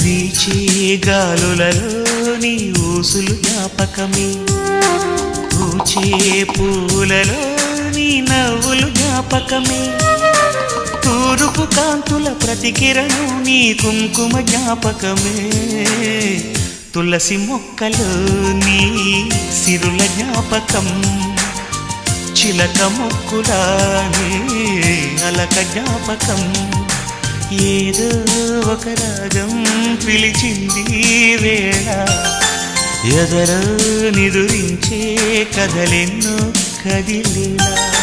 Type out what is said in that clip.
వీచే గాలులలో నీ ఊసులు జ్ఞాపకమే, పూచే పూలలో నీ నవ్వులు జ్ఞాపకమే, తూరుపు కాంతుల ప్రతికిరణం నీ కుంకుమ జ్ఞాపకమే, తులసి మొక్కలో నీ సిరుల జ్ఞాపకం, చిలక మొక్కులానే అలక జ్ఞాపకం, ఏదో ఒక రాగం పిలిచింది వేళ, ఎదరో నిదురించే కథలెన్నో కదిలేలా.